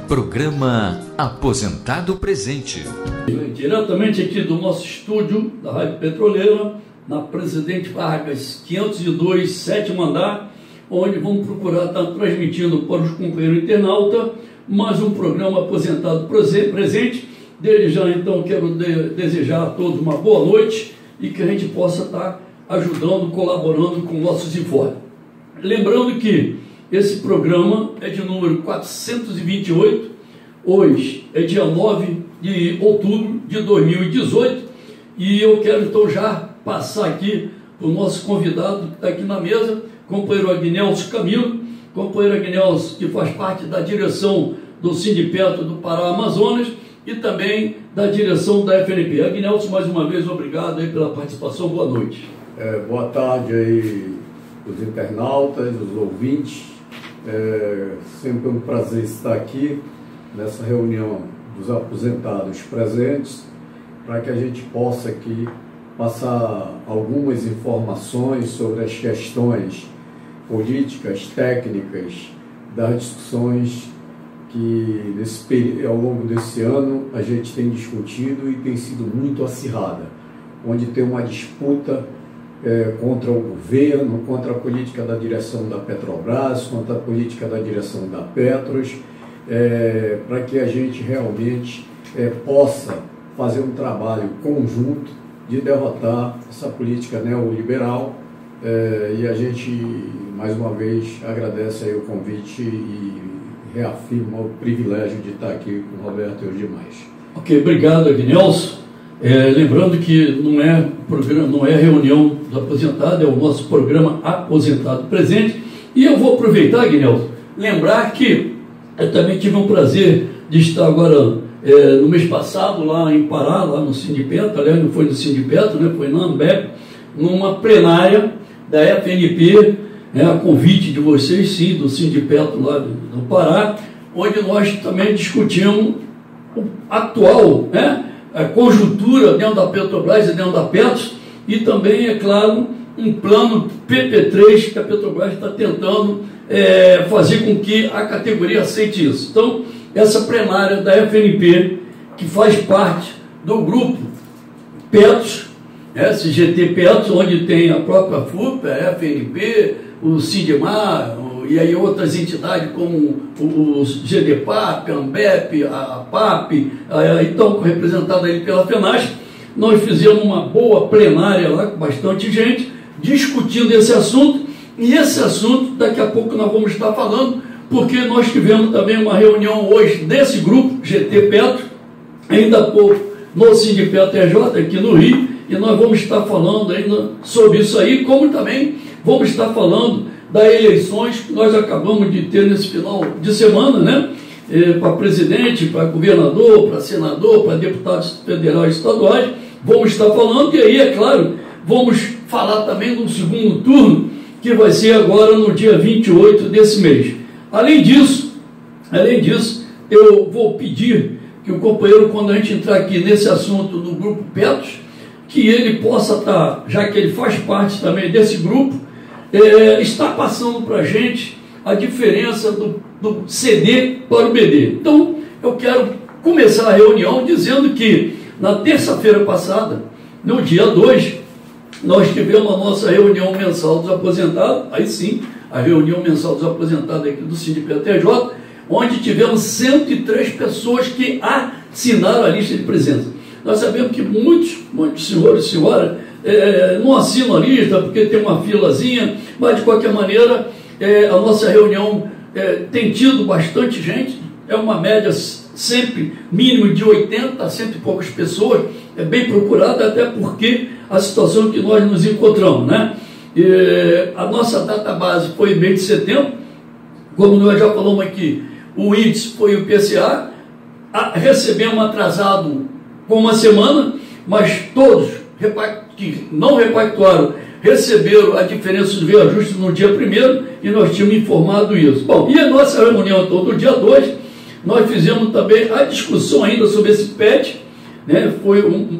Programa Aposentado Presente. Diretamente aqui do nosso estúdio da Rádio Petroleira, na Presidente Vargas 502, sétimo andar, onde vamos procurar estar transmitindo para os companheiros internautas mais um programa Aposentado Presente. Desde já, então, quero desejar a todos uma boa noite e que a gente possa estar ajudando, colaborando com nossos informes. Lembrando que esse programa é de número 428, hoje é dia 9 de outubro de 2018, e eu quero então já passar aqui para o nosso convidado que está aqui na mesa, companheiro Agnelso Camilo, companheiro Agnelso que faz parte da direção do Sindipeto do Pará Amazonas e também da direção da FNP. Agnelso, mais uma vez, obrigado aí pela participação, boa noite. Boa tarde aí os internautas, os ouvintes. Sempre um prazer estar aqui nessa reunião dos aposentados presentes, para que a gente possa aqui passar algumas informações sobre as questões políticas, técnicas, das discussões que ao longo desse ano a gente tem discutido e tem sido muito acirrada, onde tem uma disputa contra o governo, contra a política da direção da Petrobras, contra a política da direção da Petros, para que a gente realmente possa fazer um trabalho conjunto de derrotar essa política neoliberal, e a gente, mais uma vez, agradece aí o convite e reafirma o privilégio de estar aqui com o Roberto e os demais. Ok, obrigado, Agnelso. Lembrando que não é reunião do aposentado, é o nosso programa Aposentado Presente. E eu vou aproveitar, Agnelso, lembrar que eu também tive um prazer de estar agora no mês passado lá em Pará, lá no Sindipeto, aliás, não foi no Sindipeto, né, foi na ANBEP, numa plenária da FNP, a convite de vocês, sim, do Sindipeto lá do Pará, onde nós também discutimos o atual, a conjuntura dentro da Petrobras e dentro da Petros, e também, é claro, um plano PP3 que a Petrobras está tentando fazer com que a categoria aceite isso. Então, essa plenária da FNP, que faz parte do grupo Petros, CGT Petros, onde tem a própria FUP, a FNP, o Sindimar, e aí outras entidades como o GDPAP, a ANBEP, a PAP, então representada aí pela FENASC. Nós fizemos uma boa plenária lá com bastante gente, discutindo esse assunto, e esse assunto daqui a pouco nós vamos estar falando, porque nós tivemos também uma reunião hoje desse grupo, GT Petro, ainda há pouco, no Sindipeto TJ, aqui no Rio, e nós vamos estar falando ainda sobre isso aí, como também vamos estar falando das eleições que nós acabamos de ter nesse final de semana, né? Para presidente, para governador, para senador, para deputados federais e estaduais, vamos estar falando, e aí, é claro, vamos falar também do segundo turno, que vai ser agora no dia 28 desse mês. Além disso, eu vou pedir que o companheiro, quando a gente entrar aqui nesse assunto do grupo Petros, que ele possa estar, já que ele faz parte também desse grupo, está passando para a gente a diferença do CD para o BD. Então, eu quero começar a reunião dizendo que na terça-feira passada, no dia 2, nós tivemos a nossa reunião mensal dos aposentados, aí sim, a reunião mensal dos aposentados aqui do Sindipeto TJ, onde tivemos 103 pessoas que assinaram a lista de presença. Nós sabemos que muitos senhores e senhoras não assinam a lista porque tem uma filazinha, mas de qualquer maneira a nossa reunião tem tido bastante gente, é uma média sempre mínimo de 80 a 100 e poucas pessoas, é bem procurada, até porque a situação que nós nos encontramos, né? A nossa data base foi em mês de setembro, como nós já falamos aqui, o índice foi o PCA, recebemos atrasado com uma semana, mas todos que não repactuaram receberam a diferença de reajuste no dia 1º, e nós tínhamos informado isso. Bom, e a nossa reunião todo dia 2, nós fizemos também a discussão ainda sobre esse PET, né?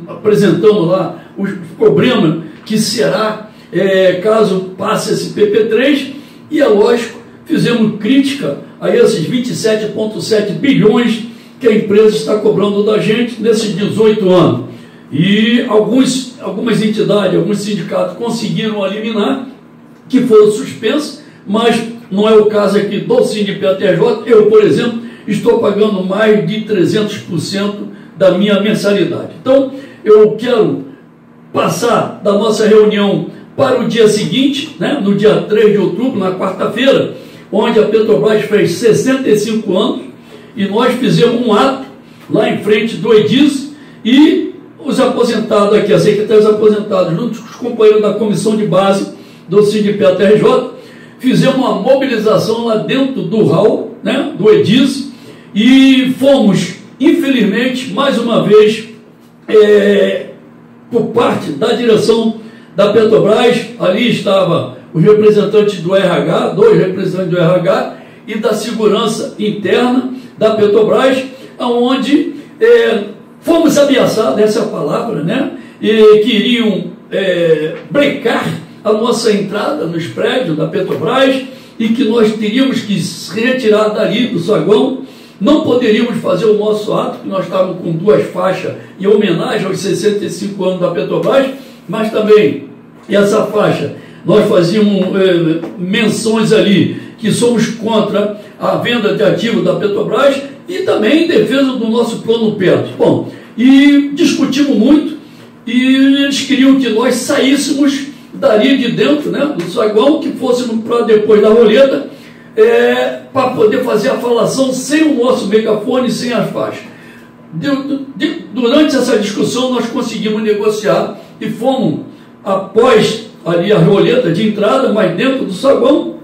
Apresentamos lá os problemas que será caso passe esse PP3, e é lógico, fizemos crítica a esses 27,7 bilhões que a empresa está cobrando da gente nesses 18 anos. E algumas entidades, alguns sindicatos conseguiram eliminar, que foram suspensos, mas não é o caso aqui do SINDIPTJ. Eu, por exemplo, estou pagando mais de 300% da minha mensalidade. Então, eu quero passar da nossa reunião para o dia seguinte, né, no dia 3 de outubro, na quarta-feira, onde a Petrobras fez 65 anos, e nós fizemos um ato lá em frente do EDIS, e os aposentados aqui, as secretárias aposentadas, junto com os companheiros da comissão de base do SINDIPTJ, fizemos uma mobilização lá dentro do hall, né, do EDIS, e fomos, infelizmente, mais uma vez, por parte da direção da Petrobras, ali estava os representantes do RH, 2 representantes do RH, e da segurança interna da Petrobras, onde fomos ameaçados, essa é a palavra, né? E queriam brecar a nossa entrada nos prédios da Petrobras, e que nós teríamos que se retirar dali do saguão, não poderíamos fazer o nosso ato, que nós estávamos com 2 faixas em homenagem aos 65 anos da Petrobras, mas também essa faixa, nós fazíamos menções ali que somos contra a venda de ativos da Petrobras e também em defesa do nosso plano Petro. Bom, e discutimos muito, e eles queriam que nós saíssemos dali de dentro, né, do saguão, que fôssemos para depois da roleta, para poder fazer a falação sem o nosso megafone, sem as faixas. Durante essa discussão nós conseguimos negociar e fomos, após ali a roleta de entrada, mas dentro do saguão,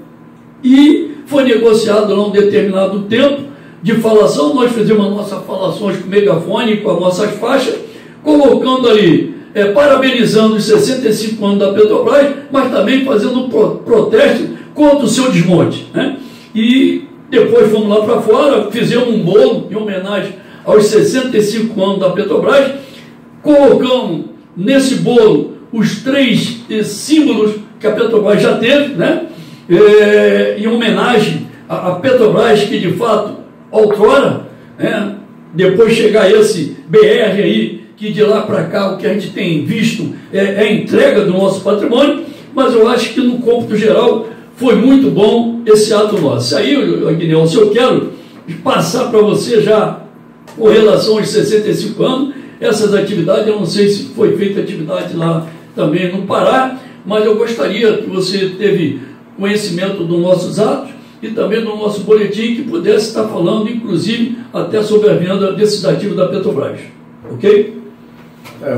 e foi negociado lá um determinado tempo de falação. Nós fizemos as nossas falações com o megafone, com as nossas faixas, colocando ali, parabenizando os 65 anos da Petrobras, mas também fazendo um protesto contra o seu desmonte, né? E depois fomos lá para fora, fizemos um bolo em homenagem aos 65 anos da Petrobras, colocamos nesse bolo os 3 símbolos que a Petrobras já teve, né? Em homenagem à Petrobras, que de fato, outrora, né, depois chegar esse BR aí, que de lá para cá o que a gente tem visto é a entrega do nosso patrimônio, mas eu acho que no cômputo geral foi muito bom esse ato nosso. Aí, Aguinaldo, se eu quero passar para você já com relação aos 65 anos, essas atividades, eu não sei se foi feita atividade lá também no Pará, mas eu gostaria que você teve conhecimento dos nossos atos e também do nosso boletim, que pudesse estar falando, inclusive, até sobre a venda desses ativos da Petrobras. Ok?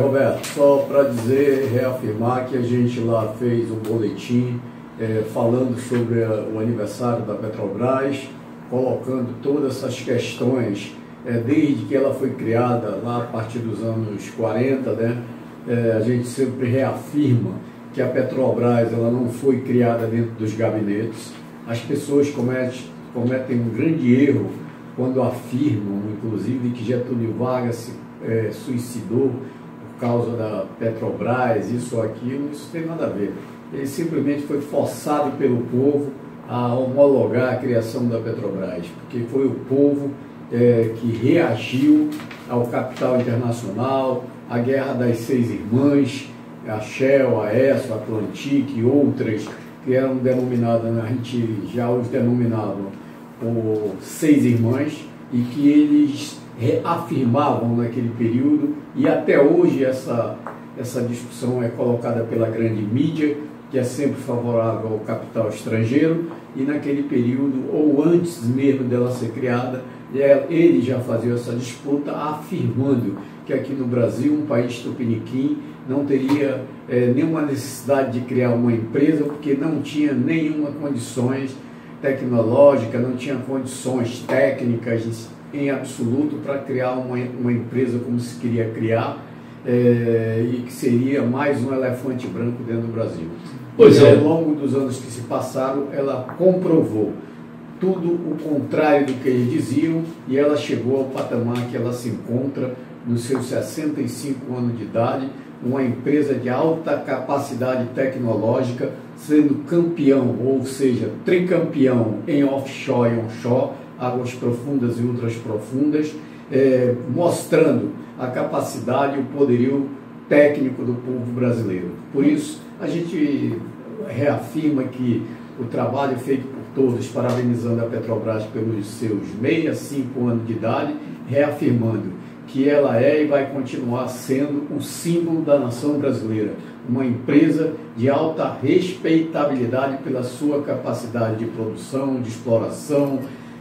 Roberto, só para dizer, reafirmar que a gente lá fez um boletim falando sobre o aniversário da Petrobras, colocando todas essas questões, desde que ela foi criada lá a partir dos anos 40, né? A gente sempre reafirma que a Petrobras ela não foi criada dentro dos gabinetes. As pessoas cometem um grande erro quando afirmam, inclusive, que Getúlio Vargas se suicidou por causa da Petrobras, isso ou aquilo. Isso não tem nada a ver. Ele simplesmente foi forçado pelo povo a homologar a criação da Petrobras, porque foi o povo que reagiu ao capital internacional, à Guerra das 6 Irmãs, a Shell, a Esso, a Atlantic e outras, que eram denominadas, a gente já os denominavam por 6 Irmãs, e que eles reafirmavam naquele período, e até hoje essa discussão é colocada pela grande mídia, que é sempre favorável ao capital estrangeiro, e naquele período, ou antes mesmo dela ser criada, ele já fazia essa disputa, afirmando que aqui no Brasil, um país tupiniquim, não teria nenhuma necessidade de criar uma empresa, porque não tinha nenhuma condições tecnológicas, não tinha condições técnicas em absoluto para criar uma empresa como se queria criar, e que seria mais um elefante branco dentro do Brasil. Pois é. Ao longo dos anos que se passaram, ela comprovou tudo o contrário do que eles diziam, e ela chegou ao patamar que ela se encontra nos seus 65 anos de idade, uma empresa de alta capacidade tecnológica, sendo campeão, ou seja, tricampeão em offshore e onshore, águas profundas e ultras profundas, mostrando a capacidade e o poderio técnico do povo brasileiro. Por isso, a gente reafirma que o trabalho feito por todos, parabenizando a Petrobras pelos seus 65 anos de idade, reafirmando que ela é e vai continuar sendo um símbolo da nação brasileira, uma empresa de alta respeitabilidade pela sua capacidade de produção, de exploração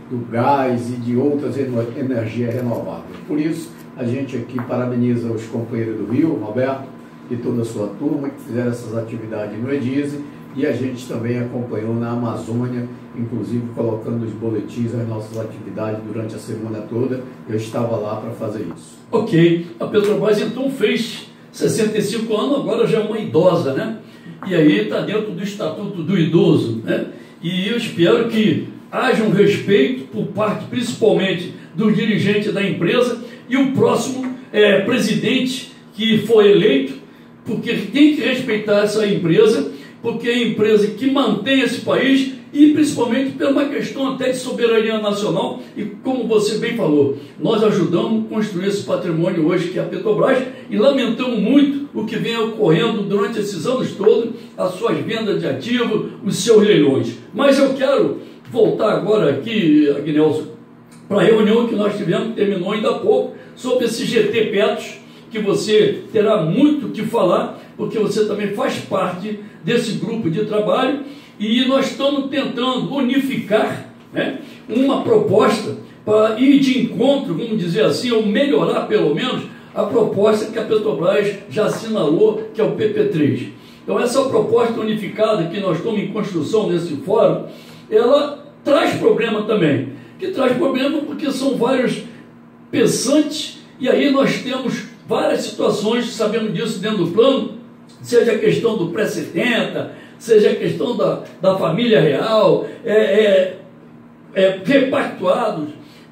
do gás e de outras energias renováveis. Por isso, a gente aqui parabeniza os companheiros do Rio, Roberto, e toda a sua turma que fizeram essas atividades no EDISE, e a gente também acompanhou na Amazônia, inclusive colocando os boletins as nossas atividades durante a semana toda. Eu estava lá para fazer isso. Ok, a Petrobras então fez 65 anos, agora já é uma idosa, né? E aí está dentro do Estatuto do Idoso, né? E eu espero que haja um respeito por parte, principalmente, dos dirigentes da empresa e o próximo presidente que foi eleito, porque tem que respeitar essa empresa, porque é a empresa que mantém esse país e principalmente por uma questão até de soberania nacional. E como você bem falou, nós ajudamos a construir esse patrimônio hoje que é a Petrobras e lamentamos muito o que vem ocorrendo durante esses anos todos, as suas vendas de ativos, os seus leilões. Mas eu quero voltar agora aqui, Agnelson, para a reunião que nós tivemos, que terminou ainda há pouco, sobre esse GT Petros, que você terá muito o que falar, porque você também faz parte desse grupo de trabalho, e nós estamos tentando unificar, né, uma proposta para ir de encontro, vamos dizer assim, ou melhorar pelo menos a proposta que a Petrobras já assinalou, que é o PP3. Então essa proposta unificada que nós estamos em construção nesse fórum, ela traz problema também, que traz problema porque são vários pensantes, e aí nós temos várias situações, sabendo disso dentro do plano, seja a questão do pré-70, seja a questão da família real, repactuados,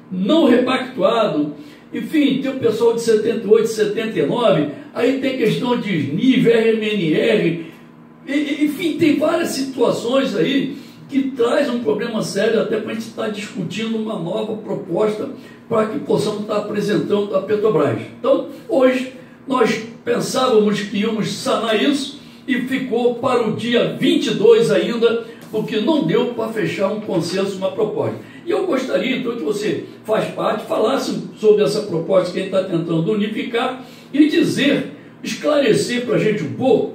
não repactuados, enfim, tem o pessoal de 78, 79, aí tem questão de SNIV, RMNR, enfim, tem várias situações aí que traz um problema sério até para a gente estar discutindo uma nova proposta para que possamos estar apresentando a Petrobras. Então, hoje, nós pensávamos que íamos sanar isso e ficou para o dia 22 ainda, porque não deu para fechar um consenso, uma proposta. E eu gostaria, então, que você faz parte, falasse sobre essa proposta que a gente está tentando unificar e dizer, esclarecer para a gente um pouco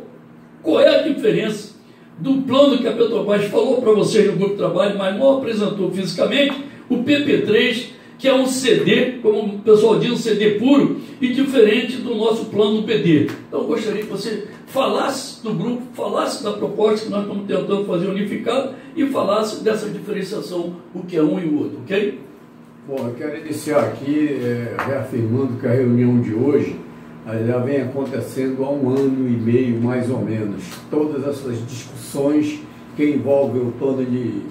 qual é a diferença do plano que a Petrobras falou para vocês no grupo de trabalho, mas não apresentou fisicamente, o PP3, que é um CD, como o pessoal diz, um CD puro e diferente do nosso plano PD. Então eu gostaria que você falasse do grupo, falasse da proposta que nós estamos tentando fazer unificado e falasse dessa diferenciação, o que é um e o outro, ok? Bom, eu quero iniciar aqui reafirmando que a reunião de hoje já vem acontecendo há 1 ano e meio, mais ou menos. Todas essas discussões que envolvem o plano de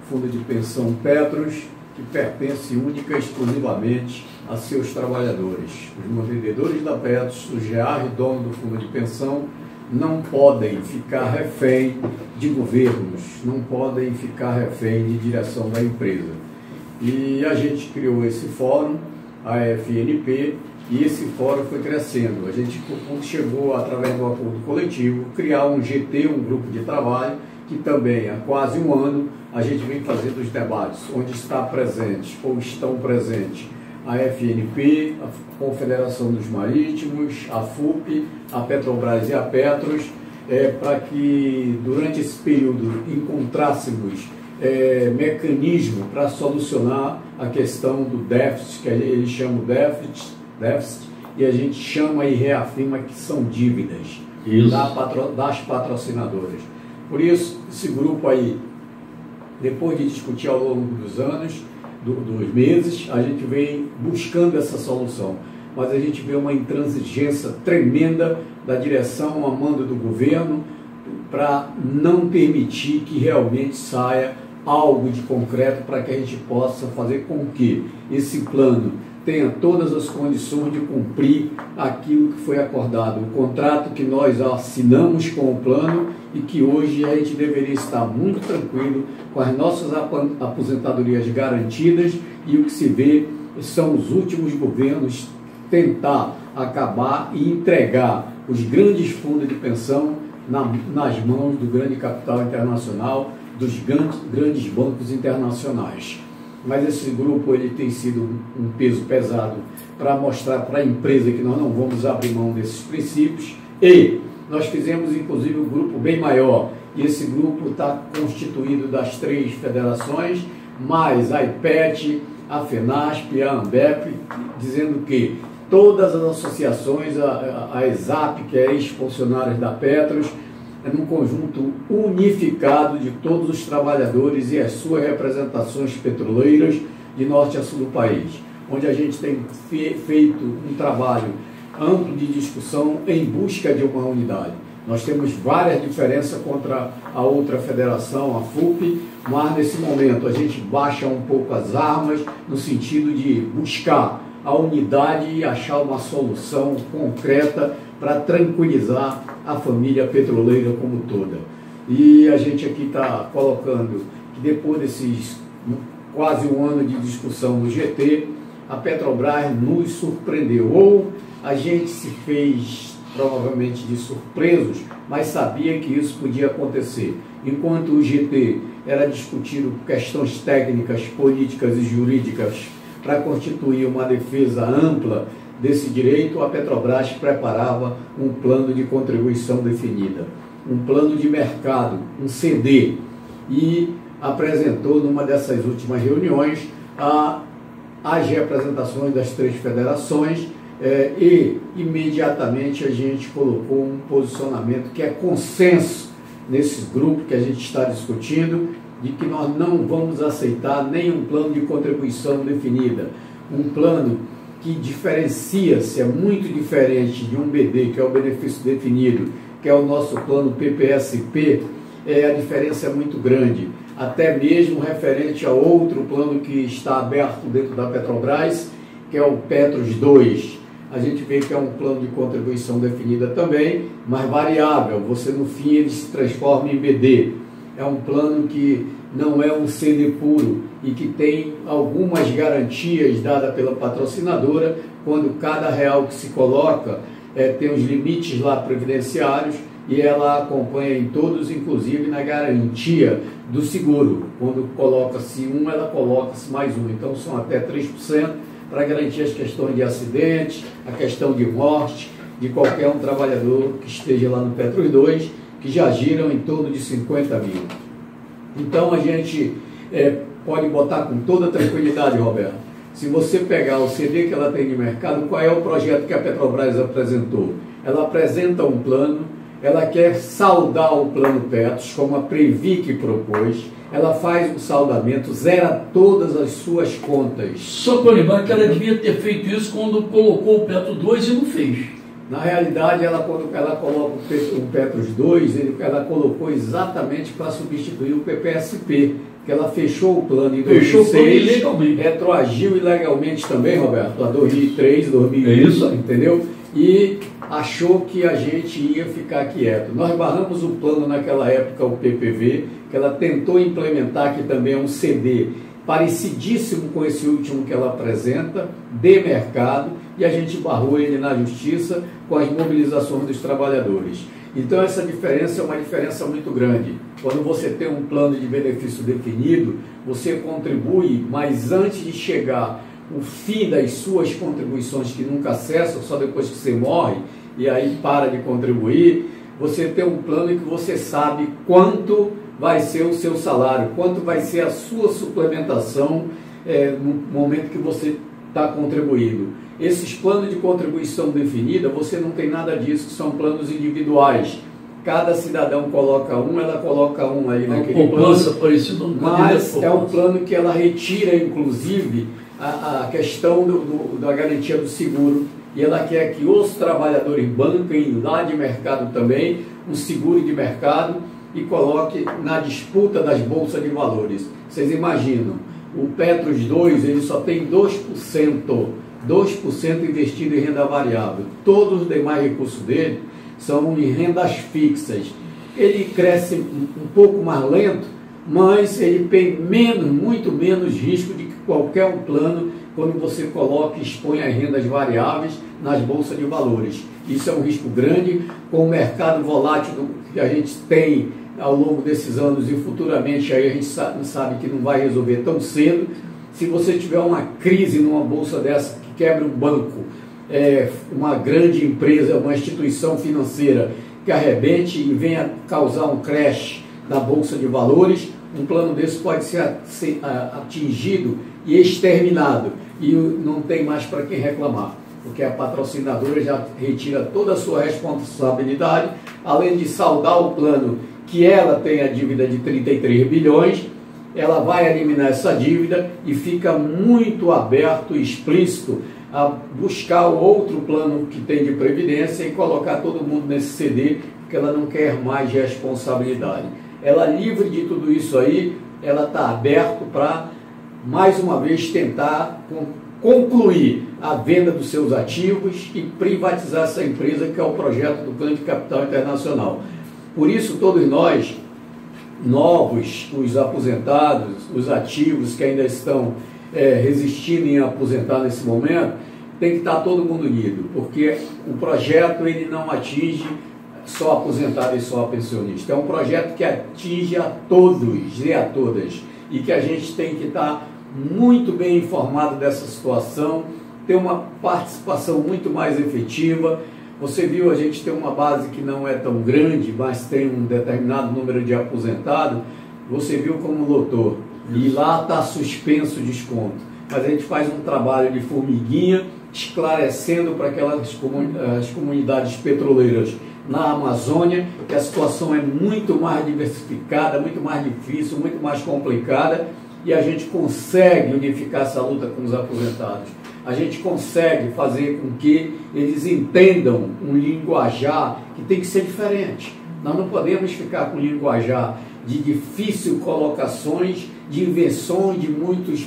fundo de pensão Petros, que pertence única e exclusivamente a seus trabalhadores. Os mantenedores da Petros, o GEAR, dono do fundo de pensão, não podem ficar refém de governos, não podem ficar refém de direção da empresa. E a gente criou esse fórum, a FNP, e esse fórum foi crescendo. A gente chegou, através do acordo coletivo, criar um GT, um grupo de trabalho, que também há quase 1 ano a gente vem fazendo os debates, onde está presente ou estão presentes a FNP, a Confederação dos Marítimos, a FUP, a Petrobras e a Petros, para que durante esse período encontrássemos mecanismo para solucionar a questão do déficit, que eles chamam déficit, e a gente chama e reafirma que são dívidas das patrocinadoras. Por isso, esse grupo aí, depois de discutir ao longo dos anos, dos meses, a gente vem buscando essa solução. Mas a gente vê uma intransigência tremenda da direção, a mando do governo, para não permitir que realmente saia algo de concreto para que a gente possa fazer com que esse plano tenha todas as condições de cumprir aquilo que foi acordado, o contrato que nós assinamos com o plano e que hoje a gente deveria estar muito tranquilo com as nossas aposentadorias garantidas, e o que se vê são os últimos governos tentar acabar e entregar os grandes fundos de pensão nas mãos do grande capital internacional, dos grandes bancos internacionais. Mas esse grupo ele tem sido um peso pesado para mostrar para a empresa que nós não vamos abrir mão desses princípios, e nós fizemos inclusive um grupo bem maior, e esse grupo está constituído das 3 federações, mais a IPET, a FENASP e a ANBEP, dizendo que todas as associações, a ESAP, que é ex-funcionários da Petros, é num conjunto unificado de todos os trabalhadores e as suas representações petroleiras de norte a sul do país, onde a gente tem feito um trabalho amplo de discussão em busca de uma unidade. Nós temos várias diferenças contra a outra federação, a FUP, mas nesse momento a gente baixa um pouco as armas no sentido de buscar a unidade e achar uma solução concreta para tranquilizar a família petroleira como toda. E a gente aqui está colocando que depois desses quase um ano de discussão no GT, a Petrobras nos surpreendeu, ou a gente se fez provavelmente de surpresos, mas sabia que isso podia acontecer. Enquanto o GT era discutido questões técnicas, políticas e jurídicas para constituir uma defesa ampla desse direito, a Petrobras preparava um plano de contribuição definida, um plano de mercado, um CD, e apresentou numa dessas últimas reuniões as representações das 3 federações, e imediatamente a gente colocou um posicionamento que é consenso nesse grupo que a gente está discutindo, de que nós não vamos aceitar nenhum plano de contribuição definida, um plano que diferencia-se, é muito diferente de um BD, que é o benefício definido, que é o nosso plano PPSP, a diferença é muito grande, até mesmo referente a outro plano que está aberto dentro da Petrobras, que é o Petros 2. A gente vê que é um plano de contribuição definida também, mas variável, você no fim ele se transforma em BD. É um plano que não é um CD puro e que tem algumas garantias dadas pela patrocinadora, quando cada real que se coloca tem os limites lá previdenciários, e ela acompanha em todos, inclusive na garantia do seguro. Quando coloca-se um, ela coloca-se mais um. Então são até 3% para garantir as questões de acidente, a questão de morte de qualquer um trabalhador que esteja lá no Petros 2, que já giram em torno de 50 mil. Então a gente pode botar com toda tranquilidade, Roberto, se você pegar o CD que ela tem de mercado, qual é o projeto que a Petrobras apresentou? Ela apresenta um plano, ela quer saldar o plano Petros, como a Previc propôs, ela faz um saldamento, zera todas as suas contas. Só para lembrar que ela devia ter feito isso quando colocou o Petros 2 e não fez. Na realidade, quando ela coloca o Petros 2, ela colocou exatamente para substituir o PPSP, que ela fechou o plano em 2006, ilegalmente. Retroagiu ilegalmente também, Roberto, a 2003, 2008, isso, entendeu? E achou que a gente ia ficar quieto. Nós barramos o plano naquela época, o PPV, que ela tentou implementar, que também é um CD parecidíssimo com esse último que ela apresenta, de mercado, e a gente barrou ele na justiça com as mobilizações dos trabalhadores. Então essa diferença é uma diferença muito grande. Quando você tem um plano de benefício definido, você contribui, mas antes de chegar o fim das suas contribuições, que nunca cessam, só depois que você morre, e aí para de contribuir, você tem um plano em que você sabe quanto vai ser o seu salário, quanto vai ser a sua suplementação no momento que você está contribuindo. Esses planos de contribuição definida, você não tem nada disso, são planos individuais. Cada cidadão coloca um, ela coloca um aí naquele plano, mas é um plano que ela retira, inclusive, a questão da garantia do seguro, e ela quer que os trabalhadores banquem lá de mercado também, um seguro de mercado, e coloque na disputa das bolsas de valores. Vocês imaginam, o Petros 2 ele só tem 2% 2% investido em renda variável. Todos os demais recursos dele são em rendas fixas. Ele cresce um pouco mais lento, mas ele tem muito menos risco de que qualquer um plano quando você coloca e expõe as rendas variáveis nas bolsas de valores. Isso é um risco grande, com o mercado volátil que a gente tem ao longo desses anos e futuramente aí a gente sabe que não vai resolver tão cedo. Se você tiver uma crise numa bolsa dessa que quebra um banco, uma grande empresa, uma instituição financeira que arrebente e venha causar um crash na bolsa de valores, um plano desse pode ser atingido e exterminado e não tem mais para quem reclamar, porque a patrocinadora já retira toda a sua responsabilidade, além de saldar o plano que ela tem a dívida de 33 bilhões, ela vai eliminar essa dívida e fica muito aberto e explícito a buscar o outro plano que tem de previdência e colocar todo mundo nesse CD, porque ela não quer mais responsabilidade. Ela livre de tudo isso aí, ela está aberta para, mais uma vez, tentar concluir a venda dos seus ativos e privatizar essa empresa, que é o projeto do Plano de Capital Internacional. Por isso, todos nós, novos, os aposentados, os ativos que ainda estão resistindo em aposentar nesse momento, tem que estar todo mundo unido, porque o projeto ele não atinge só aposentado e só pensionista. É um projeto que atinge a todos e a todas, e que a gente tem que estar muito bem informado dessa situação, ter uma participação muito mais efetiva. Você viu, a gente tem uma base que não é tão grande, mas tem um determinado número de aposentados. Você viu como lotou, e lá está suspenso o desconto. Mas a gente faz um trabalho de formiguinha, esclarecendo para aquelas comunidades petroleiras na Amazônia, que a situação é muito mais diversificada, muito mais difícil, muito mais complicada, e a gente consegue unificar essa luta com os aposentados. A gente consegue fazer com que eles entendam um linguajar que tem que ser diferente. Nós não podemos ficar com linguajar de difícil colocações, de invenções de muitos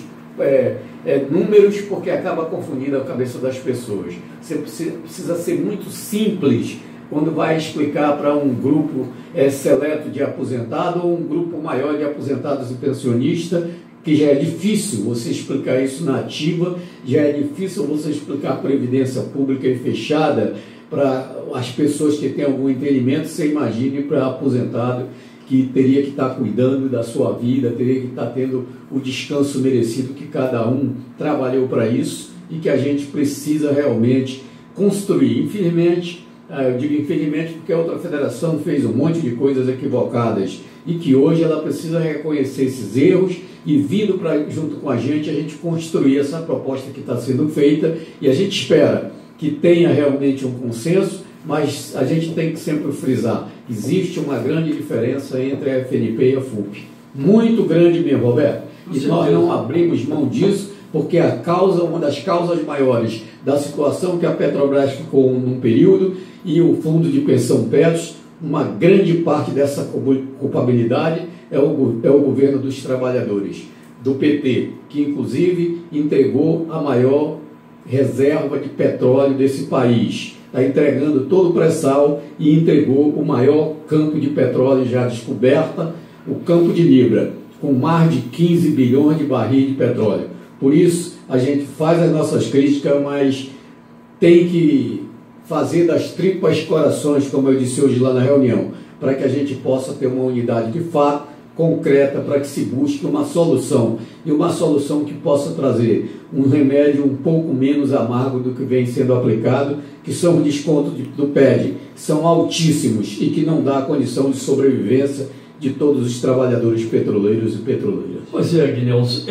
números, porque acaba confundindo a cabeça das pessoas. Você precisa ser muito simples quando vai explicar para um grupo seleto de aposentados ou um grupo maior de aposentados e pensionistas, que já é difícil você explicar isso na ativa, já é difícil você explicar a previdência pública e fechada para as pessoas que têm algum entendimento. Você imagine para aposentado que teria que estar cuidando da sua vida, teria que estar tendo o descanso merecido que cada um trabalhou para isso e que a gente precisa realmente construir. Infelizmente, eu digo infelizmente porque a outra federação fez um monte de coisas equivocadas e que hoje ela precisa reconhecer esses erros e vindo junto com a gente construir essa proposta que está sendo feita, e a gente espera que tenha realmente um consenso, mas a gente tem que sempre frisar, existe uma grande diferença entre a FNP e a FUP, muito grande mesmo, Roberto, e nós não abrimos mão disso, porque uma das causas maiores da situação que a Petrobras ficou num período e o fundo de pensão Petros, uma grande parte dessa culpabilidade é o governo dos trabalhadores, do PT, que inclusive entregou a maior reserva de petróleo desse país. Está entregando todo o pré-sal e entregou o maior campo de petróleo já descoberta, o Campo de Libra, com mais de 15 bilhões de barris de petróleo. Por isso, a gente faz as nossas críticas, mas tem que fazer das tripas corações, como eu disse hoje lá na reunião, para que a gente possa ter uma unidade de fato, concreta, para que se busque uma solução, e uma solução que possa trazer um remédio um pouco menos amargo do que vem sendo aplicado, que são os descontos do PED, que são altíssimos e que não dá a condição de sobrevivência de todos os trabalhadores petroleiros e petroleiras. Pois é, Guinelson,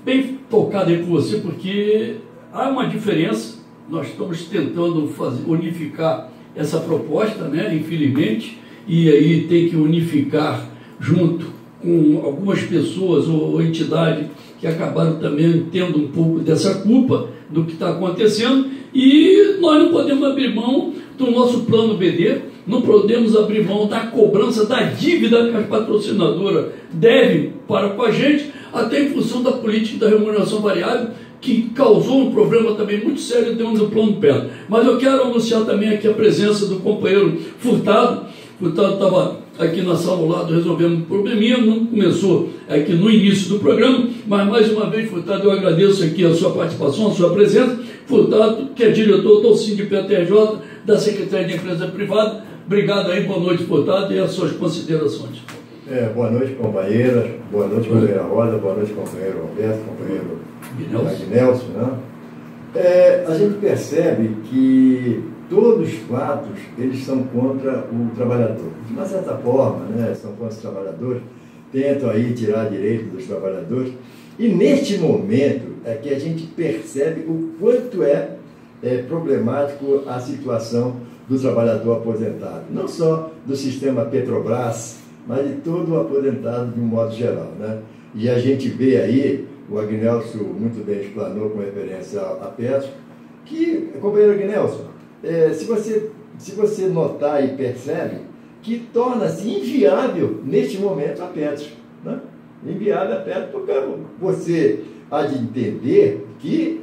bem tocado aí com você, porque há uma diferença. Nós estamos tentando unificar essa proposta, né, infelizmente, e aí tem que unificar junto com algumas pessoas ou entidades que acabaram também tendo um pouco dessa culpa do que está acontecendo, e nós não podemos abrir mão do nosso plano BD, não podemos abrir mão da cobrança da dívida que a patrocinadora deve para com a gente, até em função da política da remuneração variável, que causou um problema também muito sério dentro do Plano Petro. Mas eu quero anunciar também aqui a presença do companheiro Furtado. Furtado estava aqui na sala ao lado resolvendo um probleminha, não começou aqui no início do programa, mas mais uma vez, Furtado, eu agradeço aqui a sua participação, a sua presença. Furtado, que é diretor do SINDIPETRJ, da Secretaria de Empresa Privada. Obrigado aí, boa noite, Furtado, e as suas considerações. Boa noite, companheira, boa noite, companheira Rosa, boa noite, companheiro Roberto, companheiro Agnelson. Né? A gente percebe que todos os fatos, eles são contra o trabalhador. De uma certa forma, né, são contra os trabalhadores, tentam aí tirar direito dos trabalhadores, e neste momento é que a gente percebe o quanto é problemático a situação do trabalhador aposentado, não só do sistema Petrobras, mas de todo o aposentado de um modo geral. Né? E a gente vê aí, o Agnelson muito bem explanou com referência a Petro, que, companheiro Agnelson, se você notar e percebe que torna-se inviável neste momento a Petro. Né? Inviável a Petro, porque você há de entender que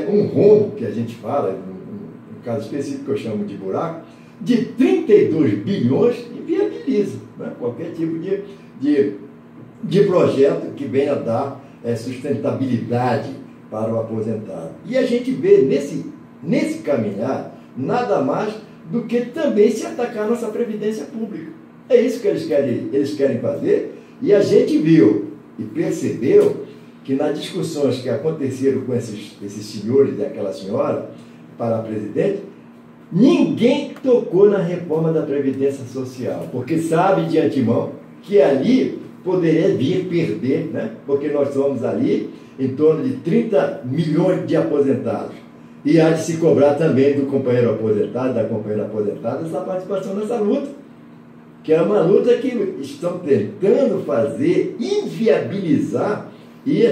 um rombo, que a gente fala, no caso específico que eu chamo de buraco, de 32 bilhões inviabiliza, né? Qualquer tipo de projeto que venha dar sustentabilidade para o aposentado. E a gente vê nesse caminhar nada mais do que também se atacar a nossa Previdência Pública. É isso que eles querem fazer, e a gente viu e percebeu que nas discussões que aconteceram com esses senhores e aquela senhora para a presidente, ninguém tocou na reforma da Previdência Social, porque sabe de antemão que ali poderia vir perder, né? Porque nós somos ali em torno de 30 milhões de aposentados. E há de se cobrar também do companheiro aposentado, da companheira aposentada, essa participação nessa luta, que é uma luta que estão tentando fazer, inviabilizar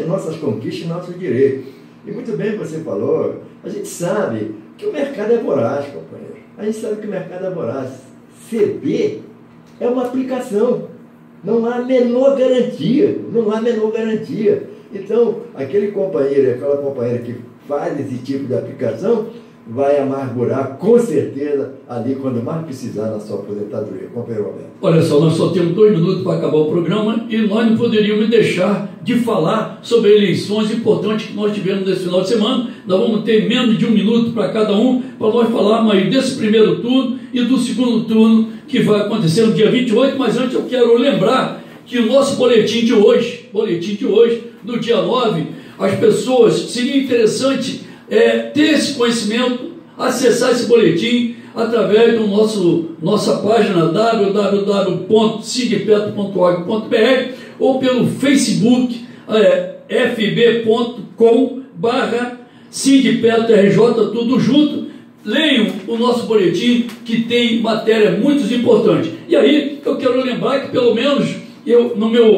nossas conquistas e nossos direitos. E muito bem você falou, a gente sabe que o mercado é voraz, companheiro. A gente sabe que o mercado é voraz. Ceder é uma aplicação. Não há menor garantia. Não há menor garantia. Então, aquele companheiro e aquela companheira que faz esse tipo de aplicação vai amargurar, com certeza, ali quando mais precisar na sua aposentadoria. Companheiro Roberto. Olha só, nós só temos 2 minutos para acabar o programa e nós não poderíamos deixar de falar sobre eleições importantes que nós tivemos nesse final de semana. Nós vamos ter menos de 1 minuto para cada um, para nós falarmos aí desse primeiro turno e do segundo turno que vai acontecer no dia 28, mas antes eu quero lembrar que o nosso boletim de hoje, no dia 9, as pessoas, seria interessante ter esse conhecimento, acessar esse boletim através do nossa página www.sindipetro.org.br ou pelo Facebook fb.com/SINDIPETRJ, tudo junto. Leiam o nosso boletim, que tem matéria muito importante. E aí eu quero lembrar que, pelo menos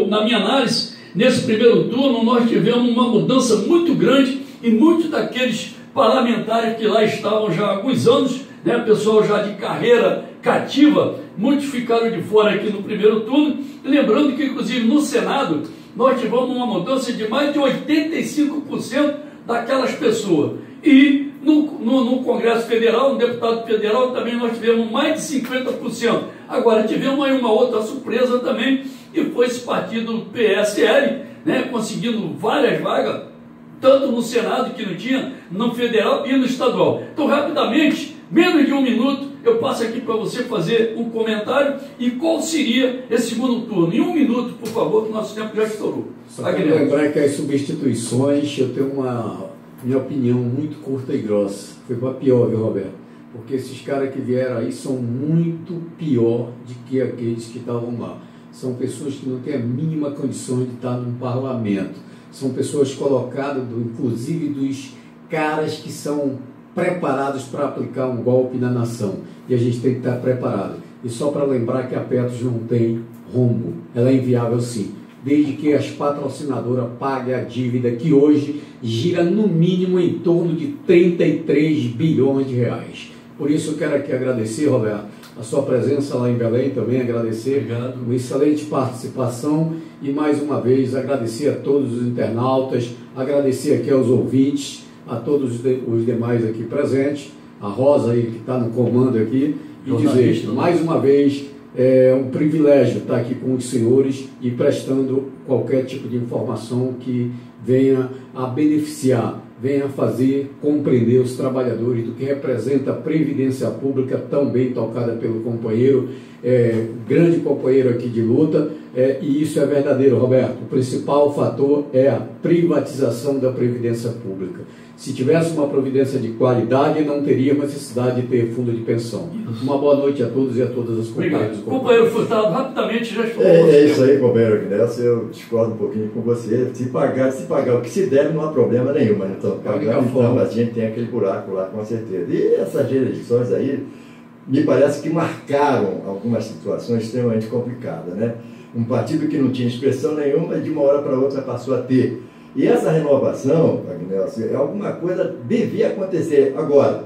na minha análise, nesse primeiro turno nós tivemos uma mudança muito grande e muitos daqueles parlamentares que lá estavam já há alguns anos, né, pessoal já de carreira cativa, muitos ficaram de fora aqui no primeiro turno. Lembrando que, inclusive, no Senado, nós tivemos uma mudança de mais de 85% daquelas pessoas. E no Congresso Federal, no deputado federal, também nós tivemos mais de 50%. Agora, tivemos aí uma outra surpresa também, e foi esse partido PSL, né, conseguindo várias vagas, tanto no Senado, que não tinha, no federal e no estadual. Então, rapidamente, menos de 1 minuto, eu passo aqui para você fazer um comentário e qual seria esse segundo turno. Em 1 minuto, por favor, que o nosso tempo já estourou. Só quero lembrar que as substituições, eu tenho minha opinião muito curta e grossa. Foi para pior, viu, Roberto? Porque esses caras que vieram aí são muito pior do que aqueles que estavam lá. São pessoas que não têm a mínima condição de estar num parlamento. São pessoas colocadas, inclusive dos caras que são preparados para aplicar um golpe na nação. E a gente tem que estar preparado. E só para lembrar que a Petros não tem rombo. Ela é inviável sim, desde que as patrocinadoras paguem a dívida, que hoje gira no mínimo em torno de 33 bilhões de reais. Por isso eu quero aqui agradecer, Roberto, a sua presença lá em Belém também, agradecer. Obrigado. Uma excelente participação e mais uma vez agradecer a todos os internautas, agradecer aqui aos ouvintes, a todos os demais aqui presentes, a Rosa aí que está no comando aqui, e dizer, mais uma vez, é um privilégio estar aqui com os senhores e prestando qualquer tipo de informação que venha a beneficiar, venha a fazer compreender os trabalhadores do que representa a Previdência Pública, tão bem tocada pelo companheiro, grande companheiro aqui de luta, e isso é verdadeiro, Roberto. O principal fator é a privatização da Previdência Pública. Se tivesse uma providência de qualidade, não teria necessidade de ter fundo de pensão. Isso. Uma boa noite a todos e a todas as companheiras. Companheiro Furtado, rapidamente já falou. É isso aí, companheiro Nelson, eu discordo um pouquinho com você. Se pagar o que se deve, não há problema nenhum, mas então, pagando, então a gente tem aquele buraco lá, com certeza. E essas eleições aí, me parece que marcaram algumas situações extremamente complicadas, né? Um partido que não tinha expressão nenhuma, de uma hora para outra passou a ter. E essa renovação, Agnelson, é alguma coisa devia acontecer. Agora,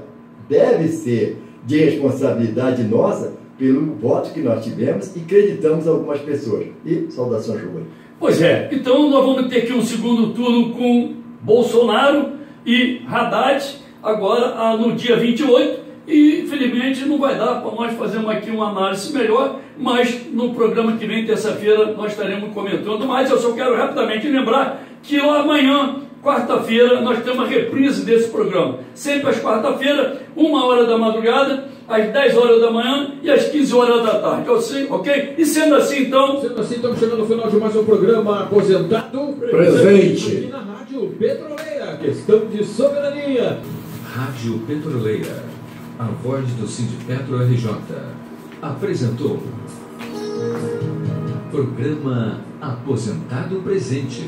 deve ser de responsabilidade nossa pelo voto que nós tivemos e acreditamos algumas pessoas. E saudações, Juba. Pois é, então nós vamos ter aqui um segundo turno com Bolsonaro e Haddad, agora no dia 28, e infelizmente não vai dar para nós fazermos aqui uma análise melhor, mas no programa que vem, terça-feira, nós estaremos comentando mais. Eu só quero rapidamente lembrar que lá amanhã, quarta-feira, nós temos uma reprise desse programa. Sempre às quarta-feiras, 1h da madrugada, às 10h da manhã e às 15h da tarde. Ok? E sendo assim, então... Sendo assim, estamos chegando ao final de mais um programa Aposentado Presente. Aqui na Rádio Petroleira, questão de soberania. Rádio Petroleira, a voz do Sindipetro RJ, apresentou programa Aposentado Presente.